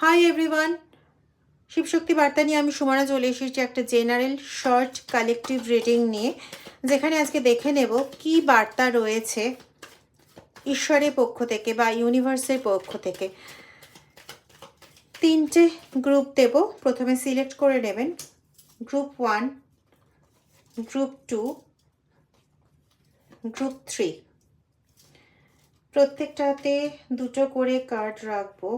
Hi everyone, Shivshakti বার্তা নিয়ে আমি সুমনা চলে এসেছি একটা জেনারেল শর্ট কালেকটিভ রিডিং নিয়ে, যেখানে আজকে দেখে নেব কি বার্তা রয়েছে ঈশ্বরের পক্ষ থেকে বা ইউনিভার্সের পক্ষ থেকে। তিনটে গ্রুপ দেব, প্রথমে সিলেক্ট করে নেবেন গ্রুপ 1, গ্রুপ 2, গ্রুপ 3। প্রত্যেকটাতে দুটো করে কার্ড রাখবো।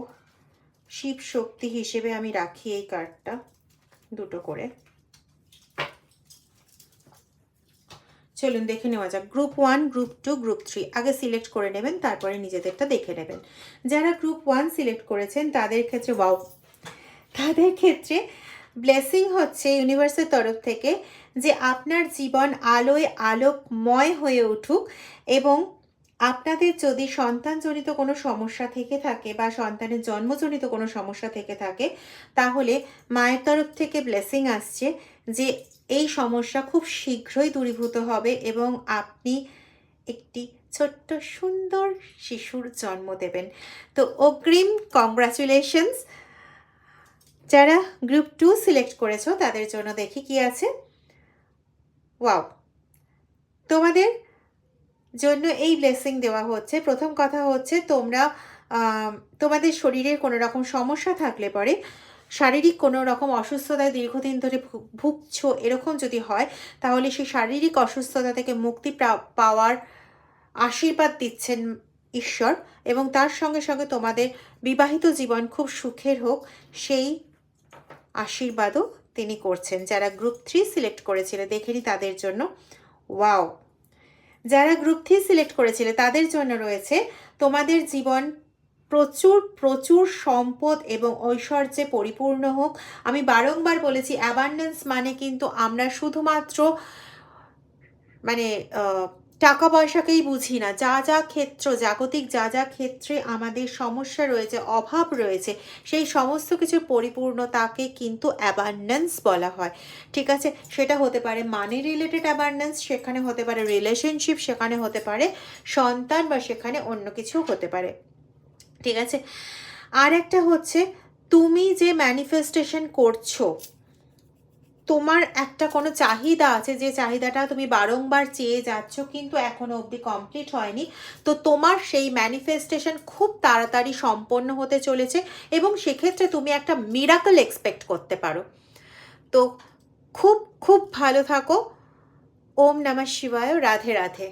শিব শক্তি হিসেবে আমি রাখি এই কার্ডটা দুটো করে। চলুন দেখে নেওয়া যাক। গ্রুপ 1, গ্রুপ 2, গ্রুপ 3 আগে সিলেক্ট করে নেবেন, তারপরে নিজেদেরটা দেখে নেবেন। যারা গ্রুপ 1 সিলেক্ট করেছেন তাদের ক্ষেত্রে তাদের ক্ষেত্রে ব্লেসিং হচ্ছে ইউনিভার্সের তরফ থেকে যে আপনার জীবন আলোয় আলোকময় হয়ে উঠুক, এবং আপনাদের যদি সন্তানজনিত কোনো সমস্যা থেকে থাকে বা সন্তানের জন্মজনিত কোনো সমস্যা থেকে থাকে, তাহলে মায়ের তরফ থেকে ব্লেসিং আসছে যে এই সমস্যা খুব শীঘ্রই দূরীভূত হবে এবং আপনি একটি ছোট্ট সুন্দর শিশুর জন্ম দেবেন। তো অগ্রিম কংগ্রাচুলেশনস। যারা গ্রুপ 2 সিলেক্ট করেছো তাদের জন্য দেখি কি আছে। ওয়াও, তোমাদের জন্য এই ব্লেসিং দেওয়া হচ্ছে। প্রথম কথা হচ্ছে তোমাদের শরীরের কোনো রকম সমস্যা থাকলে পরে, শারীরিক কোনো রকম অসুস্থতায় দীর্ঘদিন ধরে ভুগছো এরকম যদি হয়, তাহলে সেই শারীরিক অসুস্থতা থেকে মুক্তি পাওয়ার আশীর্বাদ দিচ্ছেন ঈশ্বর, এবং তার সঙ্গে সঙ্গে তোমাদের বিবাহিত জীবন খুব সুখের হোক সেই আশীর্বাদও তিনি করছেন। যারা গ্রুপ 3 সিলেক্ট করেছিলে দেখে নি তাদের জন্য। ওয়াও, যারা গ্রুপ 3 সিলেক্ট করেছিলে তাদের জন্য রয়েছে তোমাদের জীবন প্রচুর প্রচুর সম্পদ এবং ঐশ্বর্যে পরিপূর্ণ হোক। আমি বারংবার বলেছি, অ্যাবান্ডেন্স মানে কিন্তু আমরা শুধুমাত্র টাকা পয়সাকেই বুঝি না। যা যা ক্ষেত্র, জাগতিক যা যা ক্ষেত্রে আমাদের সমস্যা রয়েছে, অভাব রয়েছে, সেই সমস্ত কিছু পরিপূর্ণতাকে কিন্তু অ্যাবান্ডেন্স বলা হয়। ঠিক আছে, সেটা হতে পারে মানি রিলেটেড অ্যাবান্ডেন্স, সেখানে হতে পারে রিলেশনশিপ, সেখানে হতে পারে সন্তান, বা সেখানে অন্য কিছু হতে পারে। ঠিক আছে, আর একটা হচ্ছে তুমি যে ম্যানিফেস্টেশন করছো, তোমার একটা কোনো চাহিদা আছে, যে চাহিদাটা তুমি বারংবার চেয়ে যাচ্ছ কিন্তু এখনো অবধি কমপ্লিট হয়নি, তো তোমার সেই ম্যানিফেস্টেশন খুব তাড়াতাড়ি সম্পন্ন হতে চলেছে, এবং সেক্ষেত্রে তুমি একটা মিরাকল এক্সপেক্ট করতে পারো। তো খুব খুব ভালো থাকো। ওম নমঃ শিবায়। রাধে রাধে।